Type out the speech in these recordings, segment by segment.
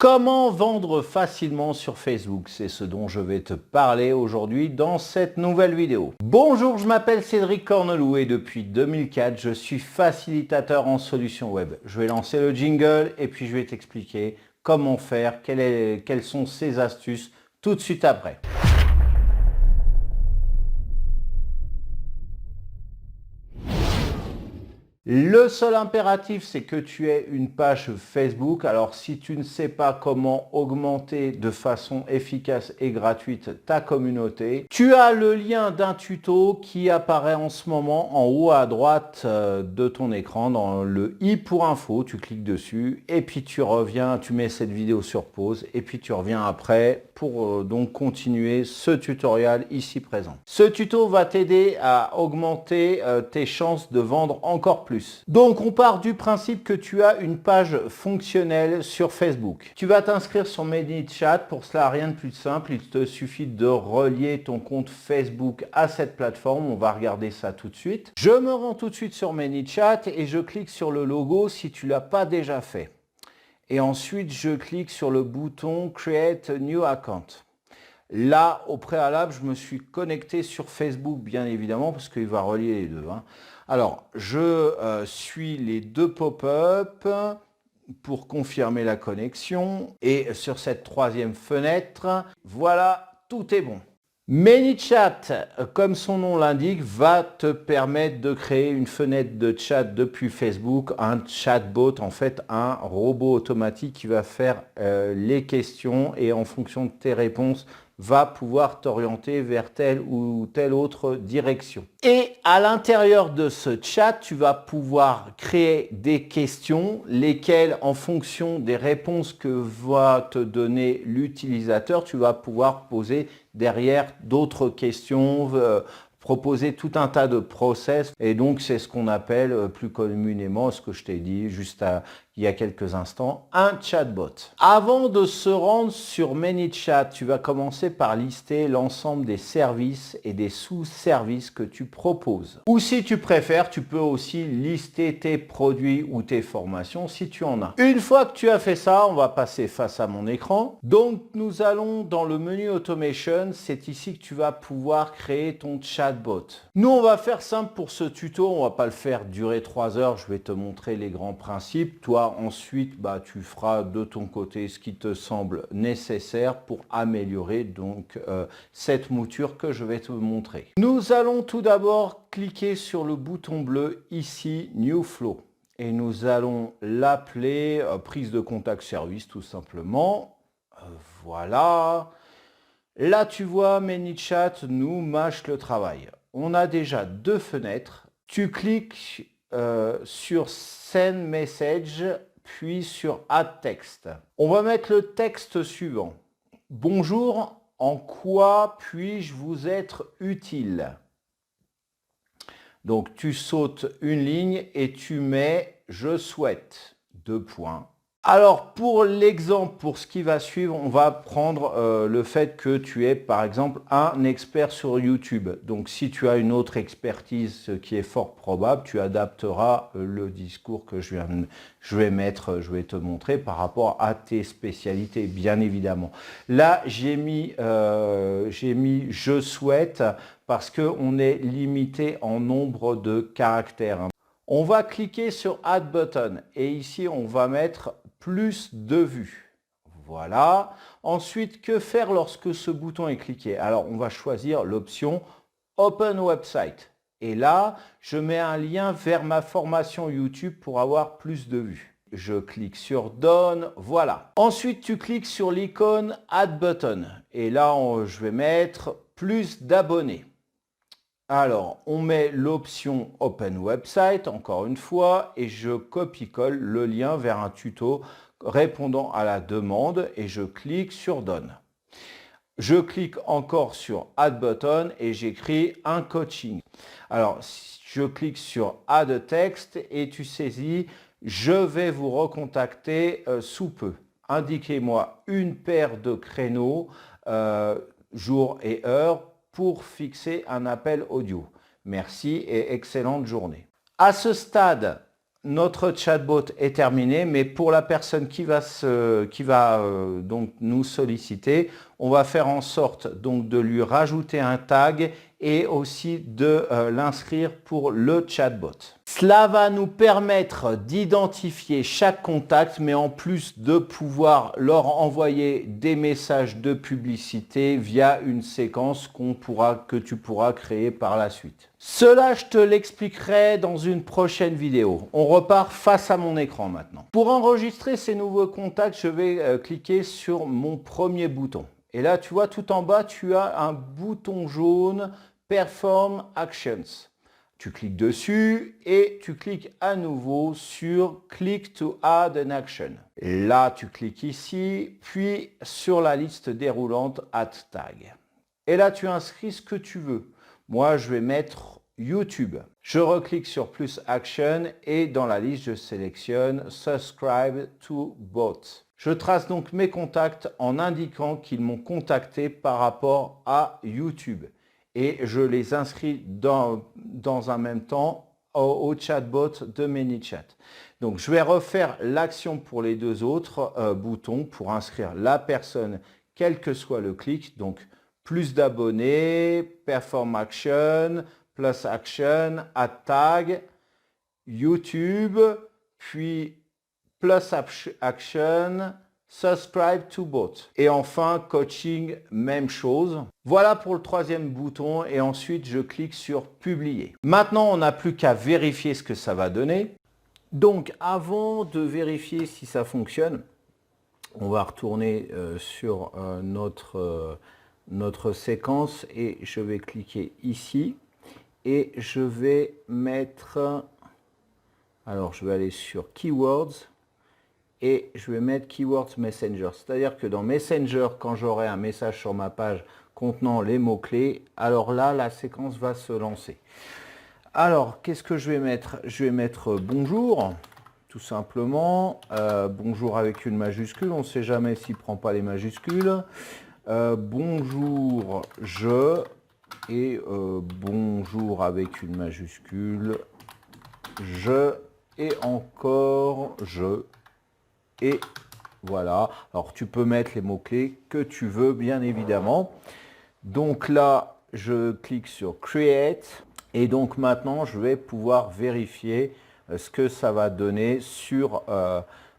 Comment vendre facilement sur Facebook? C'est ce dont je vais te parler aujourd'hui dans cette nouvelle vidéo. Bonjour, je m'appelle Cédric Corneloup et depuis 2004, je suis facilitateur en solutions web. Je vais lancer le jingle et puis je vais t'expliquer comment faire, quelles sont ces astuces tout de suite après. Le seul impératif, c'est que tu aies une page Facebook. Alors, si tu ne sais pas comment augmenter de façon efficace et gratuite ta communauté, tu as le lien d'un tuto qui apparaît en ce moment en haut à droite de ton écran dans le i pour info. Tu cliques dessus et puis tu reviens, tu mets cette vidéo sur pause et puis tu reviens après pour donc continuer ce tutoriel ici présent. Ce tuto va t'aider à augmenter tes chances de vendre encore plus. Donc on part du principe que tu as une page fonctionnelle sur Facebook. Tu vas t'inscrire sur ManyChat. Pour cela, rien de plus simple. Il te suffit de relier ton compte Facebook à cette plateforme. On va regarder ça tout de suite. Je me rends tout de suite sur ManyChat et je clique sur le logo si tu ne l'as pas déjà fait. Et ensuite, je clique sur le bouton Create a New Account. Là, au préalable, je me suis connecté sur Facebook, bien évidemment, parce qu'il va relier les deux. Alors, je suis les deux pop-up pour confirmer la connexion. Et sur cette troisième fenêtre, voilà, tout est bon. ManyChat, comme son nom l'indique, va te permettre de créer une fenêtre de chat depuis Facebook, un chatbot, en fait un robot automatique qui va faire les questions et en fonction de tes réponses, va pouvoir t'orienter vers telle ou telle autre direction. Et à l'intérieur de ce chat, tu vas pouvoir créer des questions, lesquelles, en fonction des réponses que va te donner l'utilisateur, tu vas pouvoir poser derrière d'autres questions, proposer tout un tas de process. Et donc, c'est ce qu'on appelle plus communément, ce que je t'ai dit juste il y a quelques instants, un chatbot. Avant de se rendre sur ManyChat, tu vas commencer par lister l'ensemble des services et des sous-services que tu proposes. Ou si tu préfères, tu peux aussi lister tes produits ou tes formations si tu en as. Une fois que tu as fait ça, on va passer face à mon écran. Donc, nous allons dans le menu Automation. C'est ici que tu vas pouvoir créer ton chatbot. Nous, on va faire simple pour ce tuto. On va pas le faire durer 3 heures. Je vais te montrer les grands principes. Toi, ensuite, tu feras de ton côté ce qui te semble nécessaire pour améliorer donc cette mouture que je vais te montrer. Nous allons tout d'abord cliquer sur le bouton bleu ici, New Flow. Et nous allons l'appeler prise de contact service tout simplement. Voilà. Là, tu vois, ManyChat nous mâche le travail. On a déjà deux fenêtres. Tu cliques sur Send Message, puis sur Add Text. On va mettre le texte suivant. Bonjour, en quoi puis-je vous être utile? Donc, tu sautes une ligne et tu mets « Je souhaite ». 2 points. Alors, pour l'exemple, pour ce qui va suivre, on va prendre le fait que tu es, par exemple, un expert sur YouTube. Donc, si tu as une autre expertise, ce qui est fort probable, tu adapteras le discours que je vais te montrer par rapport à tes spécialités, bien évidemment. Là, j'ai mis « Je souhaite » parce qu'on est limité en nombre de caractères. On va cliquer sur Add Button et ici, on va mettre plus de vues. Voilà. Ensuite, que faire lorsque ce bouton est cliqué? Alors, on va choisir l'option Open Website. Et là, je mets un lien vers ma formation YouTube pour avoir plus de vues. Je clique sur Done, voilà. Ensuite, tu cliques sur l'icône Add Button. Et là, je vais mettre plus d'abonnés. Alors, on met l'option Open Website, encore une fois, et je copie-colle le lien vers un tuto répondant à la demande et je clique sur Done. Je clique encore sur Add Button et j'écris un coaching. Alors, je clique sur Add Text et tu saisis « Je vais vous recontacter sous peu. Indiquez-moi une paire de créneaux, jour et heure, pour fixer un appel audio. Merci et excellente journée. » À ce stade, notre chatbot est terminé, mais pour la personne qui va donc nous solliciter, on va faire en sorte donc de lui rajouter un tag et aussi de l'inscrire pour le chatbot. Cela va nous permettre d'identifier chaque contact, mais en plus de pouvoir leur envoyer des messages de publicité via une séquence que tu pourras créer par la suite. Cela, je te l'expliquerai dans une prochaine vidéo. On repart face à mon écran maintenant. Pour enregistrer ces nouveaux contacts, je vais cliquer sur mon premier bouton. Et là, tu vois, tout en bas, tu as un bouton jaune Perform Actions. Tu cliques dessus et tu cliques à nouveau sur Click to add an action. Et là, tu cliques ici, puis sur la liste déroulante Add Tag. Et là, tu inscris ce que tu veux. Moi, je vais mettre YouTube. Je reclique sur plus Action et dans la liste, je sélectionne Subscribe to Bot. Je trace donc mes contacts en indiquant qu'ils m'ont contacté par rapport à YouTube. Et je les inscris dans un même temps au chatbot de ManyChat. Donc, je vais refaire l'action pour les deux autres boutons pour inscrire la personne, quel que soit le clic. Donc, plus d'abonnés, Perform Action, Plus Action, Add Tag, YouTube, puis Plus Action, Subscribe to Bot. Et enfin, Coaching, même chose. Voilà pour le troisième bouton et ensuite je clique sur Publier. Maintenant, on n'a plus qu'à vérifier ce que ça va donner. Donc, avant de vérifier si ça fonctionne, on va retourner sur notre séquence et je vais cliquer ici et je vais mettre, alors je vais aller sur Keywords et je vais mettre Keywords Messenger. C'est-à-dire que dans Messenger, quand j'aurai un message sur ma page contenant les mots-clés, alors là, la séquence va se lancer. Alors, qu'est-ce que je vais mettre? Je vais mettre bonjour, tout simplement. Bonjour avec une majuscule, on ne sait jamais s'il ne prend pas les majuscules. Bonjour, et bonjour avec une majuscule, je, et encore je, et voilà. Alors tu peux mettre les mots-clés que tu veux, bien évidemment. Donc là, je clique sur Create, et donc maintenant, je vais pouvoir vérifier ce que ça va donner sur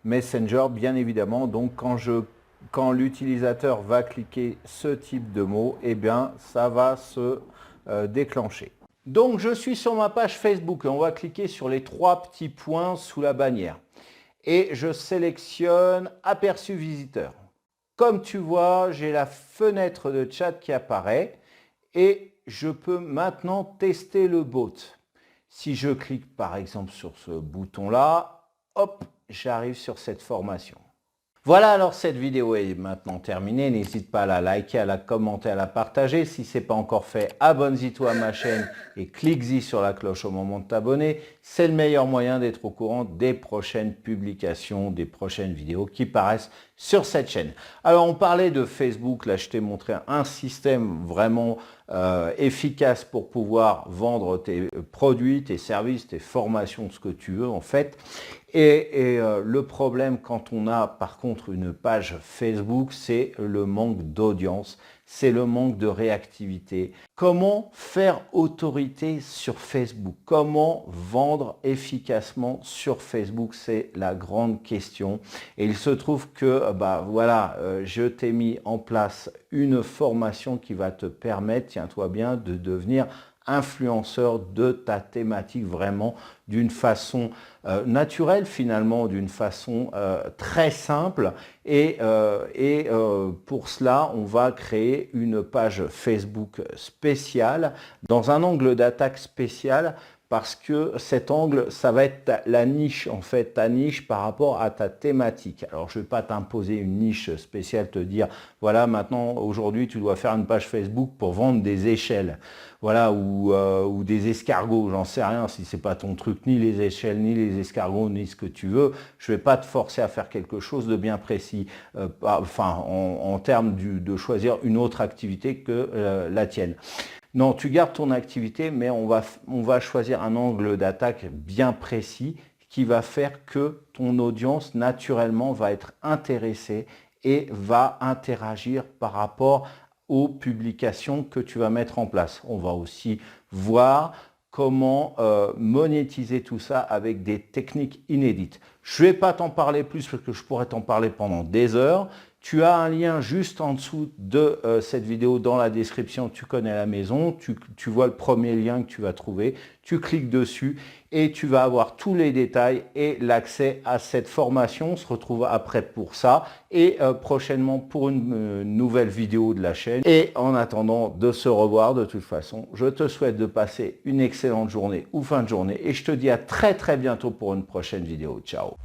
Messenger, bien évidemment. Donc quand l'utilisateur va cliquer ce type de mot, eh bien, ça va se déclencher. Donc, je suis sur ma page Facebook et on va cliquer sur les trois petits points sous la bannière. Et je sélectionne Aperçu visiteur. Comme tu vois, j'ai la fenêtre de chat qui apparaît et je peux maintenant tester le bot. Si je clique par exemple sur ce bouton-là, hop, j'arrive sur cette formation. Voilà, alors cette vidéo est maintenant terminée. N'hésite pas à la liker, à la commenter, à la partager. Si ce n'est pas encore fait, abonne-toi à ma chaîne et clique-y sur la cloche au moment de t'abonner. C'est le meilleur moyen d'être au courant des prochaines publications, des prochaines vidéos qui paraissent sur cette chaîne. Alors, on parlait de Facebook. Là, je t'ai montré un système vraiment efficace pour pouvoir vendre tes produits, tes services, tes formations, ce que tu veux en fait. Et le problème quand on a par contre une page Facebook, c'est le manque d'audience, c'est le manque de réactivité. Comment faire autorité sur Facebook? Comment vendre efficacement sur Facebook? C'est la grande question. Et il se trouve que voilà, je t'ai mis en place une formation qui va te permettre, tiens-toi bien, de devenir influenceur de ta thématique vraiment d'une façon naturelle finalement, d'une façon très simple et pour cela on va créer une page Facebook spéciale dans un angle d'attaque spécial parce que cet angle, ça va être la niche, en fait, ta niche par rapport à ta thématique. Alors, je ne vais pas t'imposer une niche spéciale, te dire, voilà, maintenant, aujourd'hui, tu dois faire une page Facebook pour vendre des échelles, voilà, ou des escargots, j'en sais rien, si ce n'est pas ton truc, ni les échelles, ni les escargots, ni ce que tu veux. Je ne vais pas te forcer à faire quelque chose de bien précis, en termes de choisir une autre activité que la tienne. Non, tu gardes ton activité, mais on va choisir un angle d'attaque bien précis qui va faire que ton audience naturellement va être intéressée et va interagir par rapport aux publications que tu vas mettre en place. On va aussi voir comment monétiser tout ça avec des techniques inédites. Je ne vais pas t'en parler plus parce que je pourrais t'en parler pendant des heures. Tu as un lien juste en dessous de cette vidéo dans la description. Tu connais la maison, tu vois le premier lien que tu vas trouver. Tu cliques dessus et tu vas avoir tous les détails et l'accès à cette formation. On se retrouve après pour ça et prochainement pour une nouvelle vidéo de la chaîne. Et en attendant de se revoir, de toute façon, je te souhaite de passer une excellente journée ou fin de journée et je te dis à très bientôt pour une prochaine vidéo. Ciao!